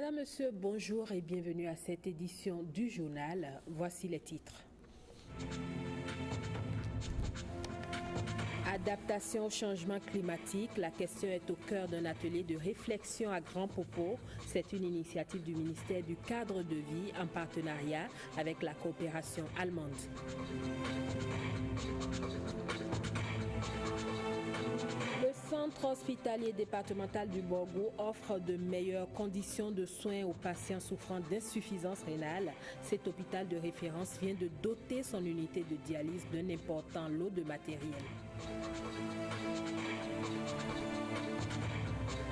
Madame, Monsieur, bonjour et bienvenue à cette édition du journal. Voici les titres. Adaptation au changement climatique, la question est au cœur d'un atelier de réflexion à Grand Popo. C'est une initiative du ministère du Cadre de vie en partenariat avec la coopération allemande. Le centre hospitalier départemental du Borgo offre de meilleures conditions de soins aux patients souffrant d'insuffisance rénale. Cet hôpital de référence vient de doter son unité de dialyse d'un important lot de matériel.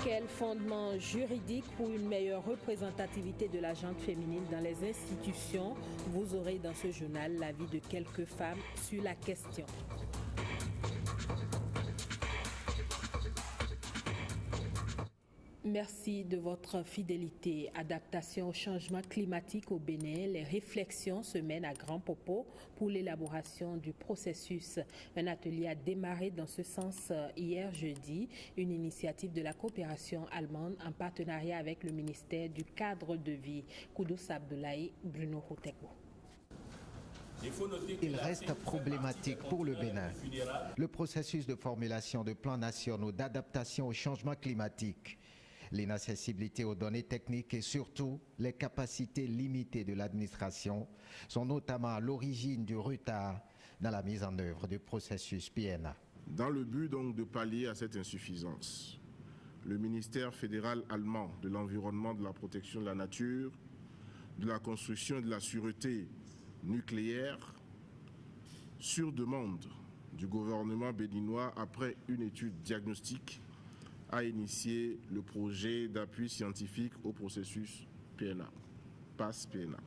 Quel fondement juridique pour une meilleure représentativité de la gente féminine dans les institutions? Vous aurez dans ce journal l'avis de quelques femmes sur la question. Merci de votre fidélité. Adaptation au changement climatique au Bénin, les réflexions se mènent à Grand Popo pour l'élaboration du processus. Un atelier a démarré dans ce sens hier jeudi, une initiative de la coopération allemande en partenariat avec le ministère du Cadre de vie. Koudous Abdoulaye, Bruno Routekbo. Il reste problématique pour le Bénin. Le processus de formulation de plans nationaux d'adaptation au changement climatique, l'inaccessibilité aux données techniques et surtout les capacités limitées de l'administration sont notamment à l'origine du retard dans la mise en œuvre du processus PNA. Dans le but donc de pallier à cette insuffisance, le ministère fédéral allemand de l'environnement, de la protection de la nature, de la construction et de la sûreté nucléaire, sur demande du gouvernement béninois après une étude diagnostique, a initié le projet d'appui scientifique au processus PNA, PAS-PNA.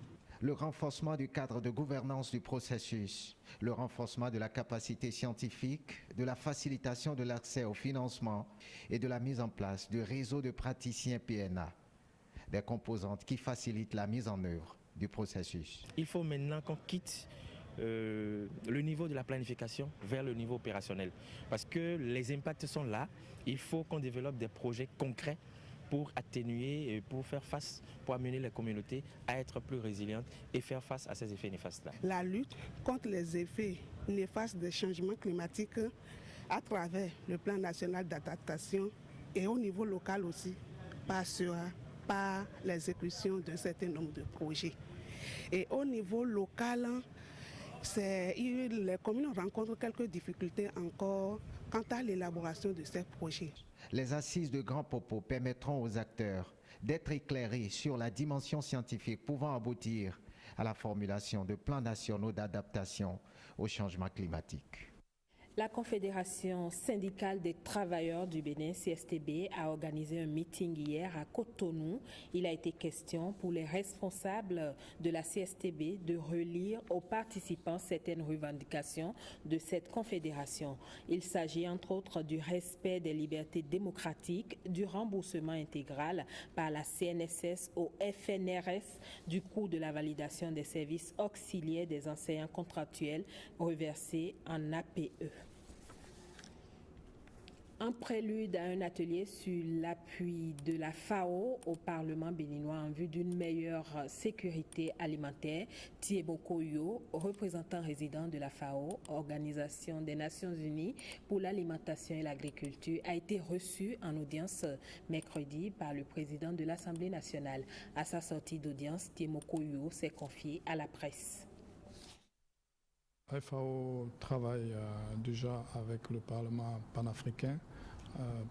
Le renforcement du cadre de gouvernance du processus, le renforcement de la capacité scientifique, de la facilitation de l'accès au financement et de la mise en place du réseau de praticiens PNA, des composantes qui facilitent la mise en œuvre du processus. Il faut maintenant qu'on quitte le niveau de la planification vers le niveau opérationnel. Parce que les impacts sont là, il faut qu'on développe des projets concrets pour atténuer et pour faire face, pour amener les communautés à être plus résilientes et faire face à ces effets néfastes-là. La lutte contre les effets néfastes des changements climatiques à travers le plan national d'adaptation et au niveau local aussi passera par l'exécution d'un certain nombre de projets. Et au niveau local, les communes rencontrent quelques difficultés encore quant à l'élaboration de ces projets. Les assises de Grand Popo permettront aux acteurs d'être éclairés sur la dimension scientifique pouvant aboutir à la formulation de plans nationaux d'adaptation au changement climatique. La Confédération syndicale des travailleurs du Bénin, CSTB, a organisé un meeting hier à Cotonou. Il a été question pour les responsables de la CSTB de relire aux participants certaines revendications de cette confédération. Il s'agit entre autres du respect des libertés démocratiques, du remboursement intégral par la CNSS au FNRS, du coût de la validation des services auxiliaires des enseignants contractuels reversés en APE. En prélude à un atelier sur l'appui de la FAO au Parlement béninois en vue d'une meilleure sécurité alimentaire, Thiemo Koyo, représentant résident de la FAO, Organisation des Nations Unies pour l'alimentation et l'agriculture, a été reçu en audience mercredi par le président de l'Assemblée nationale. À sa sortie d'audience, Thiemo Koyo s'est confié à la presse. La FAO travaille déjà avec le Parlement panafricain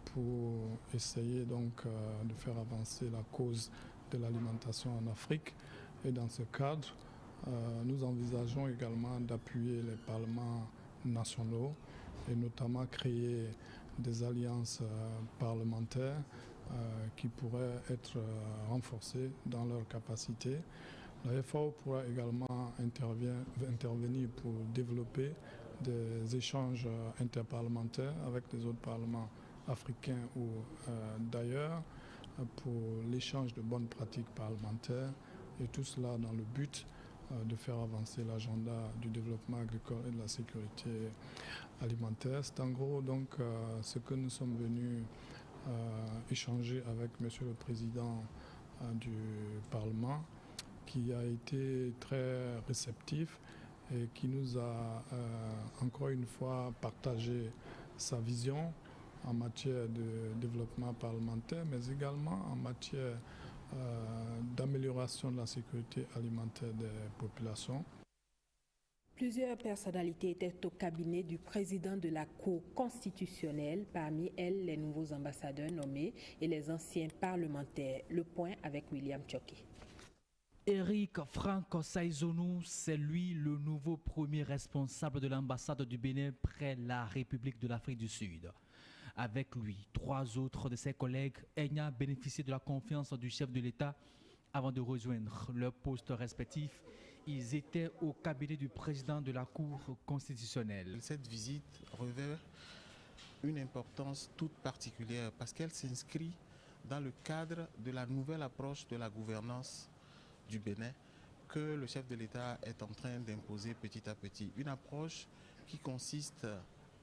pour essayer donc de faire avancer la cause de l'alimentation en Afrique. Et dans ce cadre, nous envisageons également d'appuyer les parlements nationaux et notamment créer des alliances parlementaires qui pourraient être renforcées dans leur capacité. La FAO pourra également intervenir pour développer des échanges interparlementaires avec les autres parlements africains ou d'ailleurs pour l'échange de bonnes pratiques parlementaires et tout cela dans le but de faire avancer l'agenda du développement agricole et de la sécurité alimentaire. C'est en gros donc ce que nous sommes venus échanger avec Monsieur le Président du Parlement qui a été très réceptif et qui nous a encore une fois partagé sa vision en matière de développement parlementaire, mais également en matière d'amélioration de la sécurité alimentaire des populations. Plusieurs personnalités étaient au cabinet du président de la Cour constitutionnelle, parmi elles les nouveaux ambassadeurs nommés et les anciens parlementaires. Le point avec William Tchoki. Eric Franck Saïzonou, c'est lui le nouveau premier responsable de l'ambassade du Bénin près la République de l'Afrique du Sud. Avec lui, 3 autres de ses collègues ayant bénéficié de la confiance du chef de l'État avant de rejoindre leurs postes respectifs. Ils étaient au cabinet du président de la Cour constitutionnelle. Cette visite revêt une importance toute particulière parce qu'elle s'inscrit dans le cadre de la nouvelle approche de la gouvernance du Bénin que le chef de l'État est en train d'imposer petit à petit. Une approche qui consiste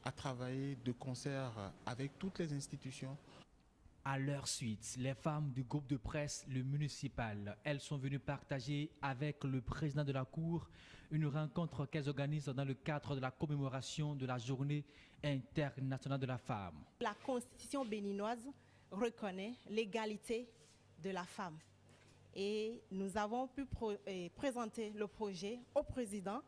à travailler de concert avec toutes les institutions. À leur suite, les femmes du groupe de presse, le municipal, elles sont venues partager avec le président de la Cour une rencontre qu'elles organisent dans le cadre de la commémoration de la Journée internationale de la femme. La Constitution béninoise reconnaît l'égalité de la femme. Et nous avons pu présenter le projet au président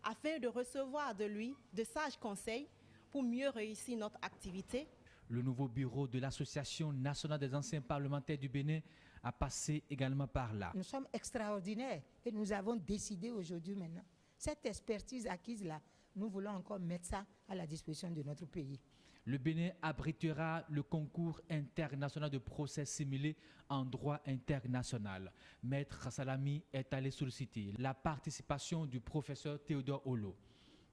afin de recevoir de lui de sages conseils pour mieux réussir notre activité. Le nouveau bureau de l'Association nationale des anciens parlementaires du Bénin a passé également par là. Nous sommes extraordinaires et nous avons décidé aujourd'hui maintenant. Cette expertise acquise là, nous voulons encore mettre ça à la disposition de notre pays. Le Bénin abritera le concours international de procès simulé en droit international. Maître Salami est allé solliciter la participation du professeur Théodore Olo.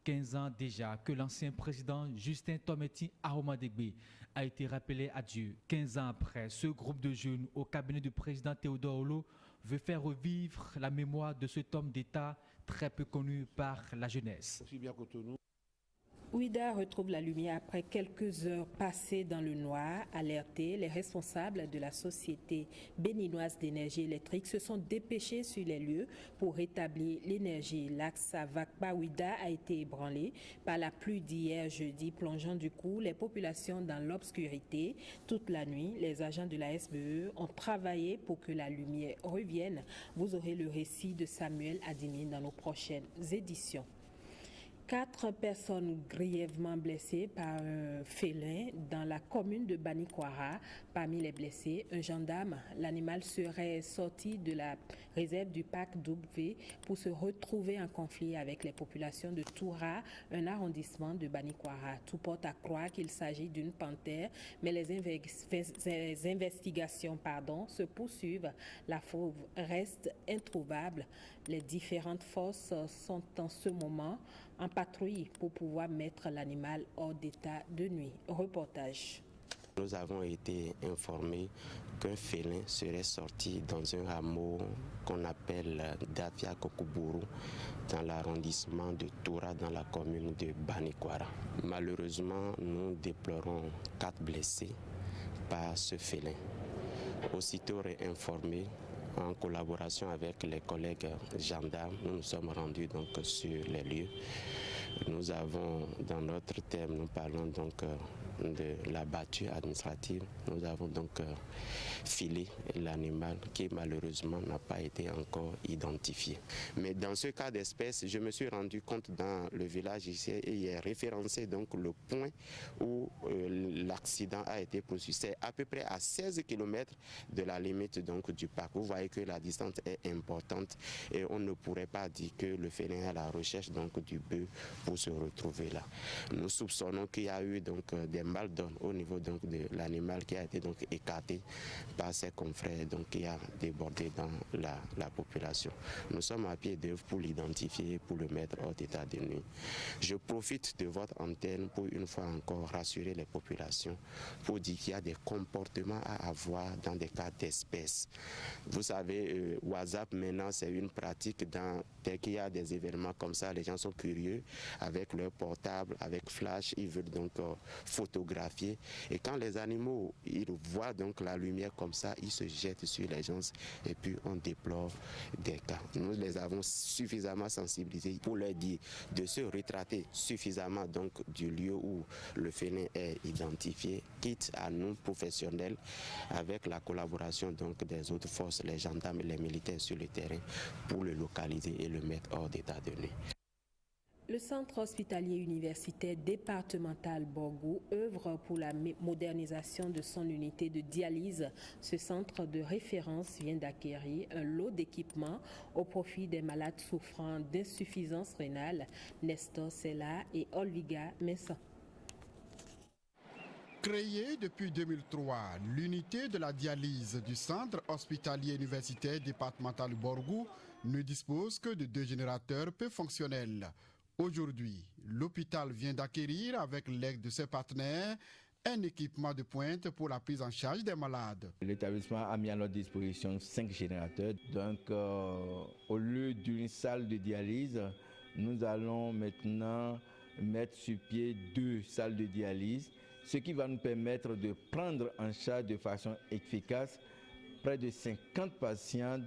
15 ans déjà que l'ancien président Justin Tometi Ahomadegbe a été rappelé à Dieu. 15 ans après, ce groupe de jeunes au cabinet du président Théodore Olo veut faire revivre la mémoire de cet homme d'État très peu connu par la jeunesse. Ouida retrouve la lumière après quelques heures passées dans le noir. Alertés, les responsables de la Société béninoise d'énergie électrique se sont dépêchés sur les lieux pour rétablir l'énergie. L'axe Savakpa-Ouida a été ébranlé par la pluie d'hier jeudi, plongeant du coup les populations dans l'obscurité. Toute la nuit, les agents de la SBE ont travaillé pour que la lumière revienne. Vous aurez le récit de Samuel Adini dans nos prochaines éditions. 4 personnes grièvement blessées par un félin dans la commune de Banikwara. Parmi les blessés, un gendarme. L'animal serait sorti de la réserve du parc W pour se retrouver en conflit avec les populations de Toura, un arrondissement de Banikwara. Tout porte à croire qu'il s'agit d'une panthère, mais les investigations se poursuivent. La fauve reste introuvable. Les différentes forces sont en ce moment en patrouille pour pouvoir mettre l'animal hors d'état de nuit. Reportage. Nous avons été informés qu'un félin serait sorti dans un hameau qu'on appelle Dafia Kokuburu dans l'arrondissement de Toura dans la commune de Banikwara. Malheureusement, nous déplorons 4 blessés par ce félin. Aussitôt réinformés, en collaboration avec les collègues gendarmes, nous nous sommes rendus donc sur les lieux. Nous avons, dans notre thème, nous parlons donc de la battue administrative. Nous avons donc filé l'animal qui malheureusement n'a pas été encore identifié. Mais dans ce cas d'espèce, je me suis rendu compte dans le village ici et il est référencé donc le point où l'accident a été produit. C'est à peu près à 16 km de la limite donc du parc. Vous voyez que la distance est importante et on ne pourrait pas dire que le félin est à la recherche donc du bœuf pour se retrouver là. Nous soupçonnons qu'il y a eu donc des mal-donnes au niveau donc de l'animal qui a été donc écarté par ses confrères, donc qui a débordé dans la population. Nous sommes à pied d'œuvre pour l'identifier, pour le mettre hors d'état de nuit. Je profite de votre antenne pour une fois encore rassurer les populations. formation pour dire qu'il y a des comportements à avoir dans des cas d'espèces. Vous savez, WhatsApp maintenant c'est une pratique dès qu'il y a des événements comme ça, les gens sont curieux avec leur portable, avec flash, ils veulent donc photographier. Et quand les animaux, ils voient donc la lumière comme ça, ils se jettent sur les gens et puis on déplore des cas. Nous les avons suffisamment sensibilisés pour leur dire de se retraiter suffisamment donc du lieu où le félin est identifié, quitte à nous professionnels avec la collaboration donc des autres forces, les gendarmes et les militaires sur le terrain pour le localiser et le mettre hors d'état de nuit. Le centre hospitalier universitaire départemental Borgou œuvre pour la modernisation de son unité de dialyse. Ce centre de référence vient d'acquérir un lot d'équipements au profit des malades souffrant d'insuffisance rénale. Nestor Sella et Olviga Messa. Créée depuis 2003, l'unité de la dialyse du centre hospitalier universitaire départemental Borgou ne dispose que de 2 générateurs peu fonctionnels. Aujourd'hui, l'hôpital vient d'acquérir, avec l'aide de ses partenaires, un équipement de pointe pour la prise en charge des malades. L'établissement a mis à notre disposition 5 générateurs. Donc, au lieu d'une salle de dialyse, nous allons maintenant mettre sur pied 2 salles de dialyse, ce qui va nous permettre de prendre en charge de façon efficace près de 50 patients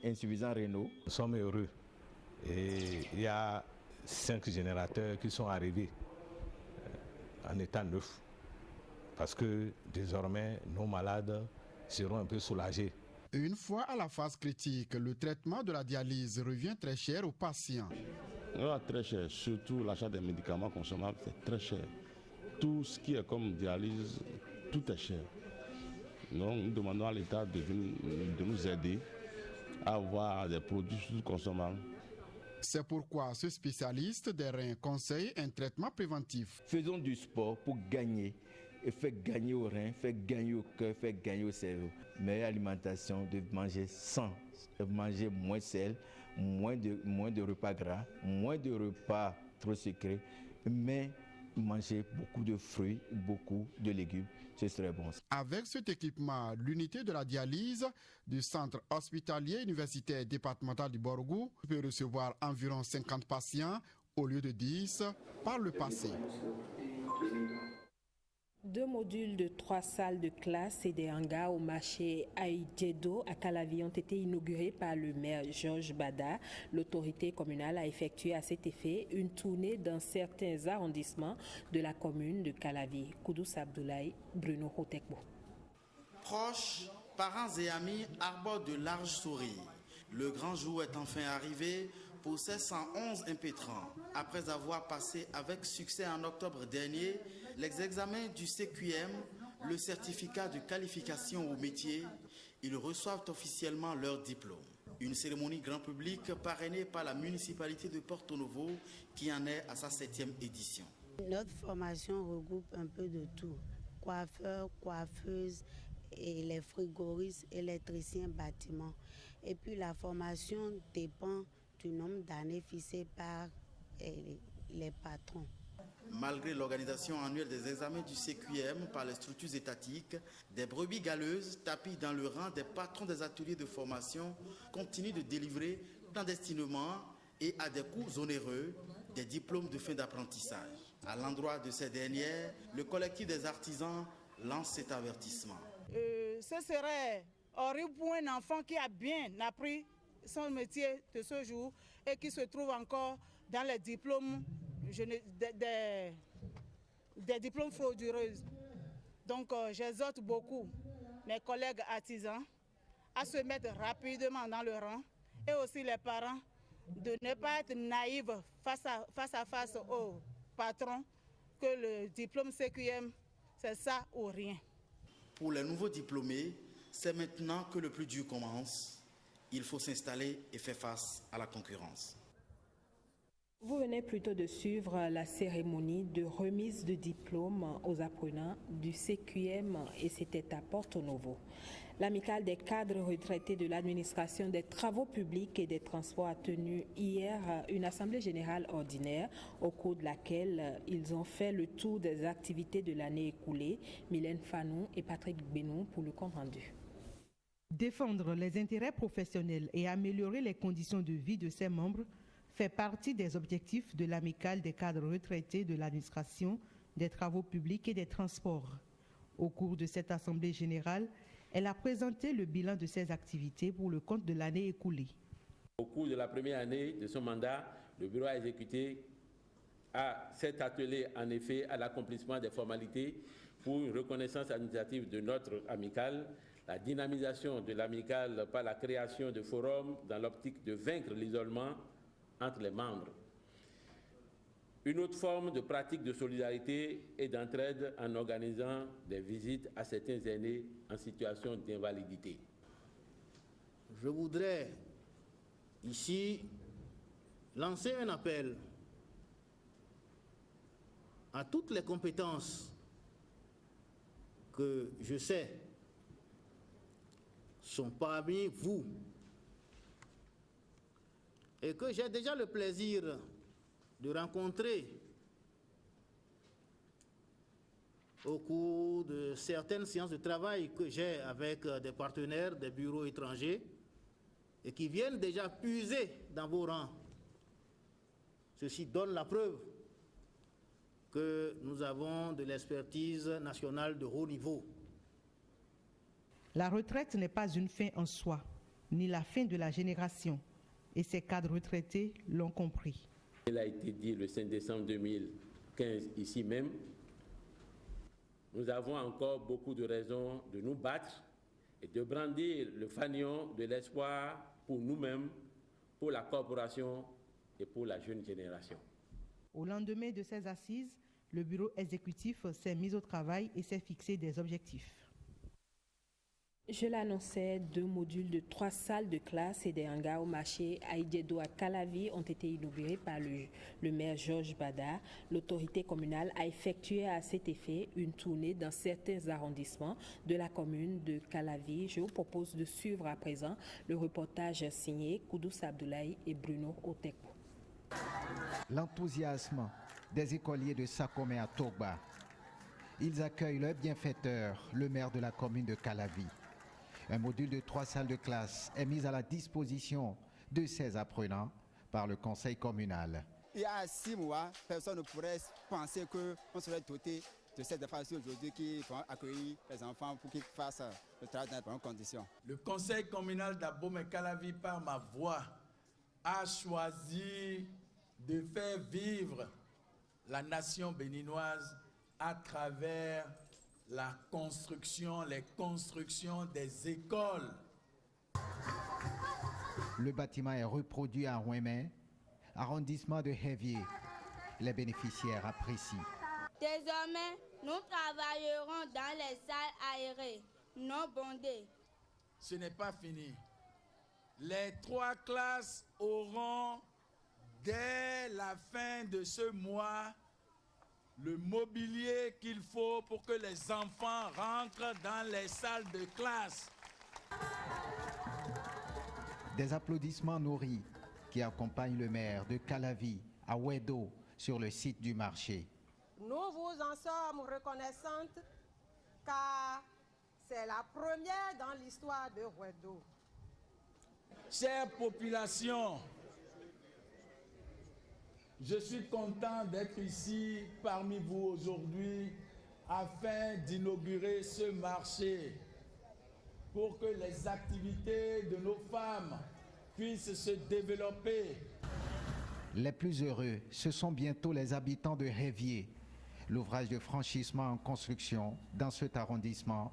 insuffisants rénaux. Nous sommes heureux. Et il y a 5 générateurs qui sont arrivés en état neuf. Parce que désormais, nos malades seront un peu soulagés. Une fois à la phase critique, le traitement de la dialyse revient très cher aux patients. Très cher, surtout l'achat des médicaments consommables, c'est très cher. Tout ce qui est comme dialyse, tout est cher. Donc nous demandons à l'État de nous aider à avoir des produits sous-consommables. C'est pourquoi ce spécialiste des reins conseille un traitement préventif. Faisons du sport pour gagner. Et faire gagner aux reins, faire gagner au cœur, faire gagner au cerveau. Meilleure alimentation, de manger sans, de manger moins sel, moins de repas gras, moins de repas trop sucrés, mais manger beaucoup de fruits, beaucoup de légumes, ce serait bon. Avec cet équipement, l'unité de la dialyse du centre hospitalier universitaire départemental du Borgou peut recevoir environ 50 patients au lieu de 10 par le passé. 2 modules de 3 salles de classe et des hangars au marché Aïdjedo à Calavi ont été inaugurés par le maire Georges Bada. L'autorité communale a effectué à cet effet une tournée dans certains arrondissements de la commune de Calavi. Koudous Abdoulaye, Bruno Hotekbo. Proches, parents et amis arborent de larges sourires. Le grand jour est enfin arrivé pour ces 111 impétrants. Après avoir passé avec succès en octobre dernier les examens du CQM, le certificat de qualification au métier, ils reçoivent officiellement leur diplôme. Une cérémonie grand public parrainée par la municipalité de Porto Novo qui en est à sa 7e édition. Notre formation regroupe un peu de tout. Coiffeurs, coiffeuses, et les frigoristes, électriciens, bâtiments. Et puis la formation dépend du nombre d'années fixées par les patrons. Malgré l'organisation annuelle des examens du CQM par les structures étatiques, des brebis galeuses tapis dans le rang des patrons des ateliers de formation continuent de délivrer clandestinement et à des coûts onéreux des diplômes de fin d'apprentissage. À l'endroit de ces dernières, le collectif des artisans lance cet avertissement. Ce serait horrible pour un enfant qui a bien appris son métier de ce jour et qui se trouve encore dans les diplômes, des diplômes frauduleux. Donc j'exhorte beaucoup mes collègues artisans à se mettre rapidement dans le rang et aussi les parents de ne pas être naïfs face à face au patron, que le diplôme CQM, c'est ça ou rien. Pour les nouveaux diplômés, c'est maintenant que le plus dur commence. Il faut s'installer et faire face à la concurrence. Vous venez plutôt de suivre la cérémonie de remise de diplôme aux apprenants du CQM et c'était à Porto Novo. L'amicale des cadres retraités de l'administration des travaux publics et des transports a tenu hier une assemblée générale ordinaire au cours de laquelle ils ont fait le tour des activités de l'année écoulée. Mylène Fanou et Patrick Benou pour le compte rendu. Défendre les intérêts professionnels et améliorer les conditions de vie de ses membres fait partie des objectifs de l'amicale des cadres retraités de l'administration des travaux publics et des transports. Au cours de cette assemblée générale, elle a présenté le bilan de ses activités pour le compte de l'année écoulée. Au cours de la première année de son mandat, le bureau a exécuté cet atelier en effet à l'accomplissement des formalités pour une reconnaissance administrative de notre amicale, la dynamisation de l'amicale par la création de forums dans l'optique de vaincre l'isolement entre les membres. Une autre forme de pratique de solidarité et d'entraide en organisant des visites à certains aînés en situation d'invalidité. Je voudrais ici lancer un appel à toutes les compétences que je sais sont parmi vous et que j'ai déjà le plaisir de rencontrer au cours de certaines séances de travail que j'ai avec des partenaires des bureaux étrangers et qui viennent déjà puiser dans vos rangs. Ceci donne la preuve que nous avons de l'expertise nationale de haut niveau. La retraite n'est pas une fin en soi, ni la fin de la génération, et ces cadres retraités l'ont compris. Il a été dit le 5 décembre 2015 ici même, nous avons encore beaucoup de raisons de nous battre et de brandir le fanion de l'espoir pour nous-mêmes, pour la corporation et pour la jeune génération. Au lendemain de ces assises, le bureau exécutif s'est mis au travail et s'est fixé des objectifs. Je l'annonçais, 2 modules de 3 salles de classe et des hangars au marché Aïdjedo à Calavi ont été inaugurés par le maire Georges Bada. L'autorité communale a effectué à cet effet une tournée dans certains arrondissements de la commune de Calavi. Je vous propose de suivre à présent le reportage signé Koudous Abdoulaye et Bruno Otekpo. L'enthousiasme des écoliers de Sakome à Togba. Ils accueillent leur bienfaiteur, le maire de la commune de Calavi. Un module de 3 salles de classe est mis à la disposition de ces apprenants par le conseil communal. Il y a 6 mois, personne ne pourrait penser qu'on serait doté de cette infrastructure aujourd'hui qui vont accueillir les enfants pour qu'ils fassent le travail dans de bonnes conditions. Le conseil communal d'Abomey-Calavi, par ma voix, a choisi de faire vivre la nation béninoise à travers les constructions des écoles. Le bâtiment est reproduit à Ouémé, arrondissement de Hévier. Les bénéficiaires apprécient. Désormais, nous travaillerons dans les salles aérées, non bondées. Ce n'est pas fini. Les 3 classes auront, dès la fin de ce mois, le mobilier qu'il faut pour que les enfants rentrent dans les salles de classe. Des applaudissements nourris qui accompagnent le maire de Calavi à Ouedo sur le site du marché. Nous vous en sommes reconnaissantes car c'est la première dans l'histoire de Ouedo. Chère population, je suis content d'être ici parmi vous aujourd'hui afin d'inaugurer ce marché pour que les activités de nos femmes puissent se développer. Les plus heureux, ce sont bientôt les habitants de Hévier. L'ouvrage de franchissement en construction dans cet arrondissement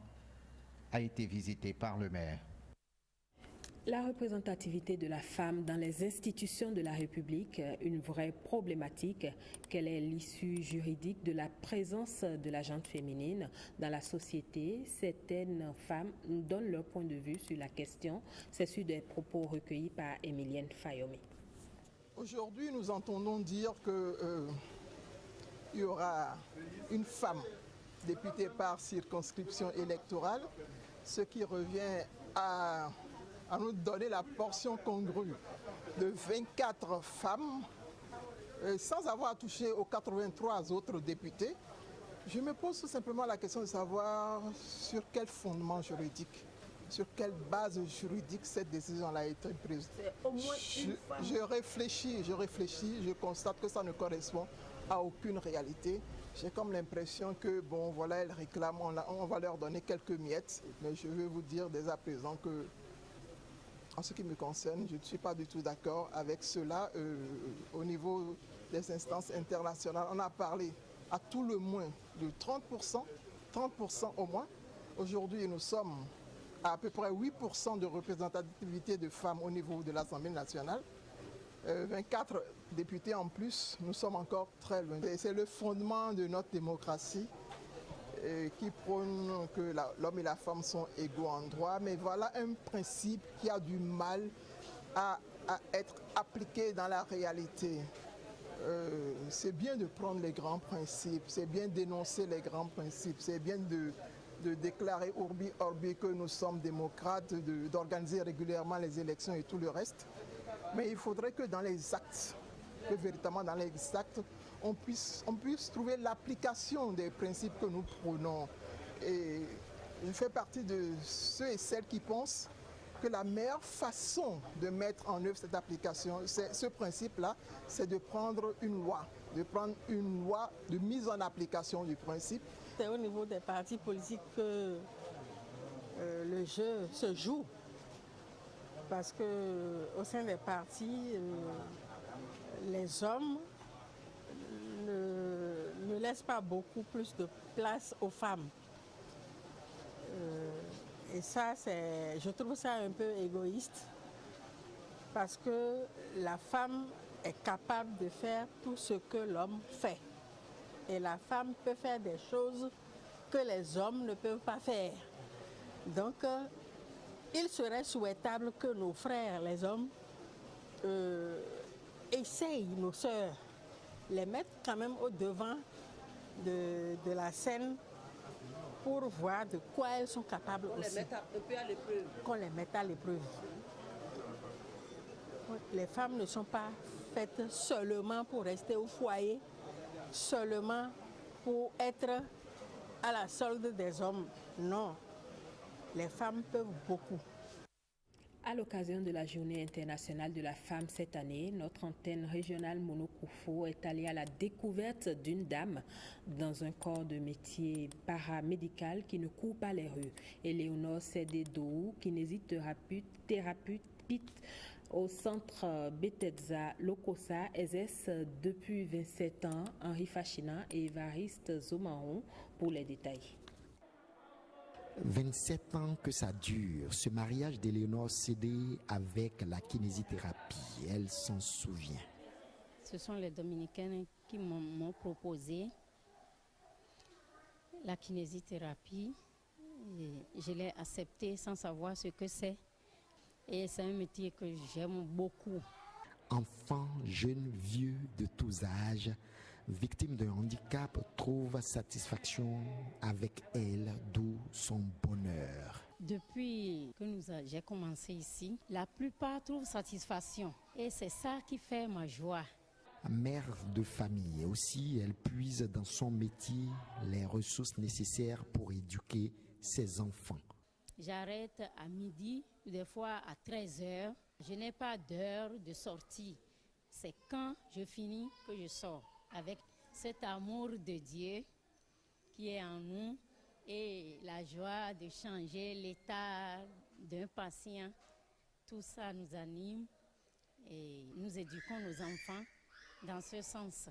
a été visité par le maire. La représentativité de la femme dans les institutions de la République, une vraie problématique. Quelle est l'issue juridique de la présence de la gente féminine dans la société? Certaines femmes nous donnent leur point de vue sur la question. C'est sur des propos recueillis par Emilienne Fayomi. Aujourd'hui, nous entendons dire qu'il y aura une femme députée par circonscription électorale, ce qui revient à nous donner la portion congrue de 24 femmes, sans avoir touché aux 83 autres députés. Je me pose tout simplement la question de savoir sur quel fondement juridique, sur quelle base juridique cette décision-là a été prise. Au moins une femme. Je réfléchis, je constate que ça ne correspond à aucune réalité. J'ai comme l'impression que, bon, voilà, elles réclament, on va leur donner quelques miettes, mais je veux vous dire dès à présent que, en ce qui me concerne, je ne suis pas du tout d'accord avec cela. Au niveau des instances internationales, on a parlé à tout le moins de 30% au moins. Aujourd'hui, nous sommes à peu près 8% de représentativité de femmes au niveau de l'Assemblée nationale. 24 députés en plus, nous sommes encore très loin. C'est le fondement de notre démocratie qui prône que l'homme et la femme sont égaux en droit. Mais voilà un principe qui a du mal à être appliqué dans la réalité. C'est bien de prendre les grands principes, c'est bien d'énoncer les grands principes, c'est bien de déclarer urbi orbi que nous sommes démocrates, d'organiser régulièrement les élections et tout le reste. Mais il faudrait que dans les actes, que véritablement dans les actes, on puisse trouver l'application des principes que nous prônons. Et je fais partie de ceux et celles qui pensent que la meilleure façon de mettre en œuvre cette application, ce principe-là, c'est de prendre une loi, de mise en application du principe. C'est au niveau des partis politiques que le jeu se joue. Parce qu'au sein des partis, les hommes ne laissent pas beaucoup plus de place aux femmes. Et ça, je trouve ça un peu égoïste. Parce que la femme est capable de faire tout ce que l'homme fait. Et la femme peut faire des choses que les hommes ne peuvent pas faire. Donc, il serait souhaitable que nos frères, les hommes, essayent, nos sœurs, les mettre quand même au devant de la scène pour voir de quoi elles sont capables aussi. Qu'on les mette à l'épreuve. Les femmes ne sont pas faites seulement pour rester au foyer, seulement pour être à la solde des hommes. Non. Les femmes peuvent beaucoup. À l'occasion de la Journée internationale de la femme cette année, notre antenne régionale Monokoufo est allée à la découverte d'une dame dans un corps de métier paramédical qui ne court pas les rues. Éléonore Sédédou, kinésithérapeute au centre Bethesda Lokossa, exerce depuis 27 ans. Henri Fachina et Évariste Zomaron pour les détails. 27 ans que ça dure, ce mariage d'Éléonore Sédé avec la kinésithérapie, elle s'en souvient. Ce sont les Dominicains qui m'ont proposé la kinésithérapie. Je l'ai accepté sans savoir ce que c'est. Et c'est un métier que j'aime beaucoup. Enfants, jeunes, vieux, de tous âges, victimes de handicap trouvent satisfaction avec elle, d'où son bonheur. Depuis que j'ai commencé ici, la plupart trouvent satisfaction. Et c'est ça qui fait ma joie. Mère de famille aussi, elle puise dans son métier les ressources nécessaires pour éduquer ses enfants. J'arrête à midi, des fois à 13h. Je n'ai pas d'heure de sortie. C'est quand je finis que je sors. Avec cet amour de Dieu qui est en nous et la joie de changer l'état d'un patient, tout ça nous anime et nous éduquons nos enfants dans ce sens.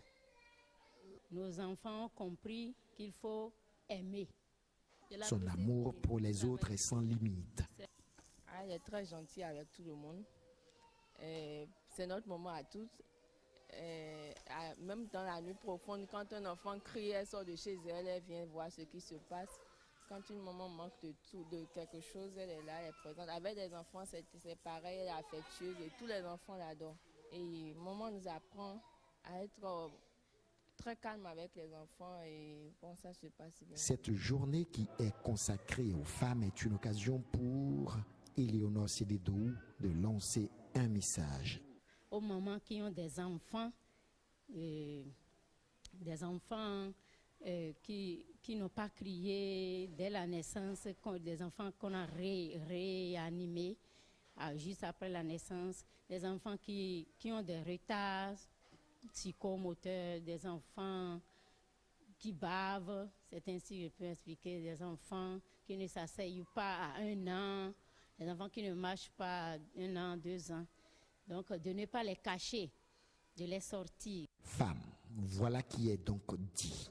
Nos enfants ont compris qu'il faut aimer. Son amour pour les autres est sans limite. Elle est très gentille avec tout le monde. C'est notre moment à tous. Même dans la nuit profonde, quand un enfant crie, elle sort de chez elle, elle vient voir ce qui se passe. Quand une maman manque de quelque chose, elle est là, elle est présente. Avec des enfants, c'est pareil, elle est affectueuse et tous les enfants l'adorent. Et maman nous apprend à être très calme avec les enfants et bon, ça se passe bien. Cette journée qui est consacrée aux femmes est une occasion pour Éléonore Sédédou de lancer un message. Aux mamans qui ont des enfants qui n'ont pas crié dès la naissance, des enfants qu'on a réanimés juste après la naissance, des enfants qui ont des retards psychomoteurs, des enfants qui bavent, c'est ainsi que je peux expliquer, des enfants qui ne s'asseyent pas à 1 an, des enfants qui ne marchent pas à 1 an, 2 ans. Donc de ne pas les cacher, de les sortir. Femmes, voilà qui est donc dit.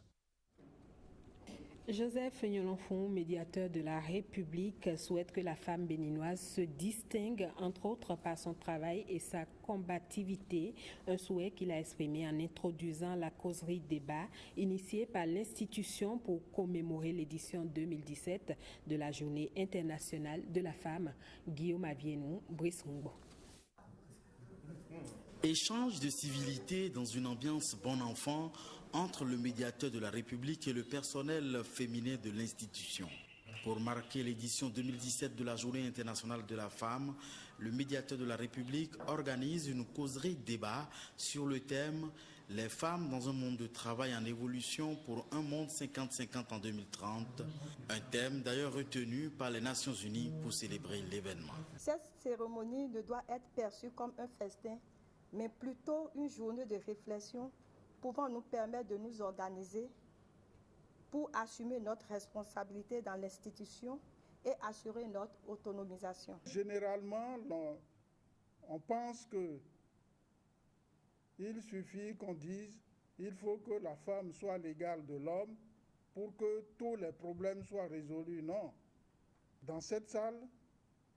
Joseph Nyolonfon, médiateur de la République, souhaite que la femme béninoise se distingue, entre autres, par son travail et sa combativité, un souhait qu'il a exprimé en introduisant la causerie débat initiée par l'institution pour commémorer l'édition 2017 de la Journée internationale de la femme. Guillaume Avienou, Brice Rumbo. Échange de civilité dans une ambiance bon enfant entre le médiateur de la République et le personnel féminin de l'institution. Pour marquer l'édition 2017 de la Journée internationale de la femme, le médiateur de la République organise une causerie débat sur le thème « Les femmes dans un monde de travail en évolution pour un monde 50-50 en 2030 », un thème d'ailleurs retenu par les Nations Unies pour célébrer l'événement. Cette cérémonie ne doit être perçue comme un festin, mais plutôt une journée de réflexion pouvant nous permettre de nous organiser pour assumer notre responsabilité dans l'institution et assurer notre autonomisation. Généralement, on pense qu'il suffit qu'on dise qu'il faut que la femme soit l'égale de l'homme pour que tous les problèmes soient résolus. Non. Dans cette salle,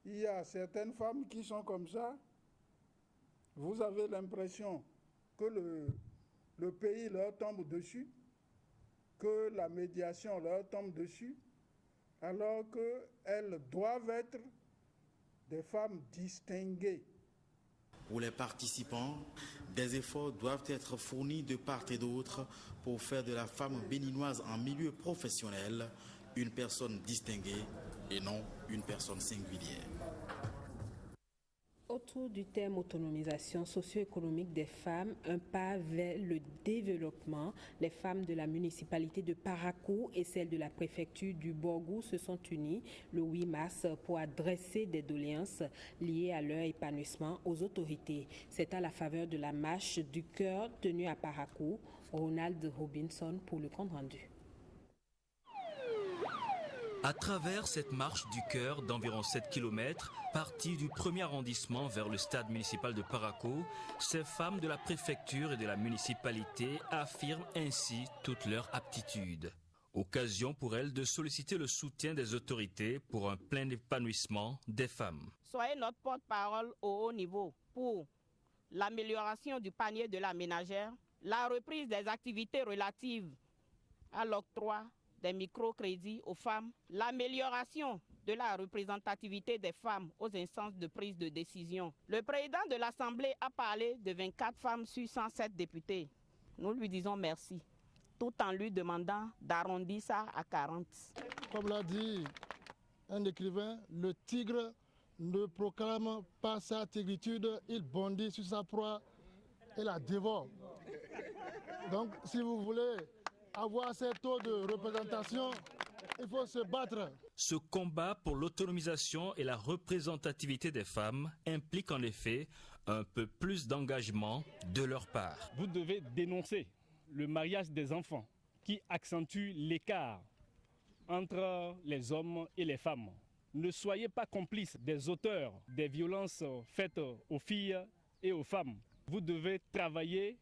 il y a certaines femmes qui sont comme ça. Vous avez l'impression que le pays leur tombe dessus, que la médiation leur tombe dessus, alors qu'elles doivent être des femmes distinguées. Pour les participants, des efforts doivent être fournis de part et d'autre pour faire de la femme béninoise en milieu professionnel une personne distinguée et non une personne singulière. Autour du thème autonomisation socio-économique des femmes, un pas vers le développement, les femmes de la municipalité de Parakou et celles de la préfecture du Borgou se sont unies le 8 mars pour adresser des doléances liées à leur épanouissement aux autorités. C'est à la faveur de la marche du cœur tenue à Parakou. Ronald Robinson pour le compte rendu. À travers cette marche du cœur d'environ 7 km, partie du premier arrondissement vers le stade municipal de Parakou, ces femmes de la préfecture et de la municipalité affirment ainsi toute leur aptitude. Occasion pour elles de solliciter le soutien des autorités pour un plein épanouissement des femmes. Soyez notre porte-parole au haut niveau pour l'amélioration du panier de la ménagère, la reprise des activités relatives à l'octroi des microcrédits aux femmes, l'amélioration de la représentativité des femmes aux instances de prise de décision. Le président de l'Assemblée a parlé de 24 femmes sur 107 députés. Nous lui disons merci, tout en lui demandant d'arrondir ça à 40. Comme l'a dit un écrivain, le tigre ne proclame pas sa tigritude, il bondit sur sa proie et la dévore. Donc, si vous voulez avoir ces taux de représentation, il faut se battre. Ce combat pour l'autonomisation et la représentativité des femmes implique en effet un peu plus d'engagement de leur part. Vous devez dénoncer le mariage des enfants qui accentue l'écart entre les hommes et les femmes. Ne soyez pas complices des auteurs des violences faites aux filles et aux femmes. Vous devez travailler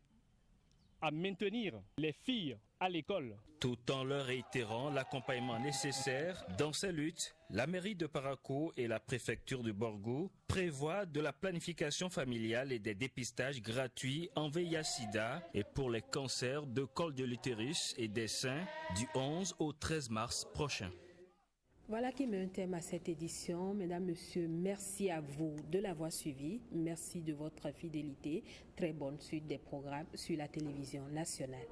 à maintenir les filles à l'école. Tout en leur réitérant l'accompagnement nécessaire dans ces luttes, la mairie de Parakou et la préfecture de Borgou prévoient de la planification familiale et des dépistages gratuits en VIH/SIDA et pour les cancers de col de l'utérus et des seins du 11 au 13 mars prochain. Voilà qui met un terme à cette édition. Mesdames, Messieurs, merci à vous de l'avoir suivi. Merci de votre fidélité. Très bonne suite des programmes sur la télévision nationale.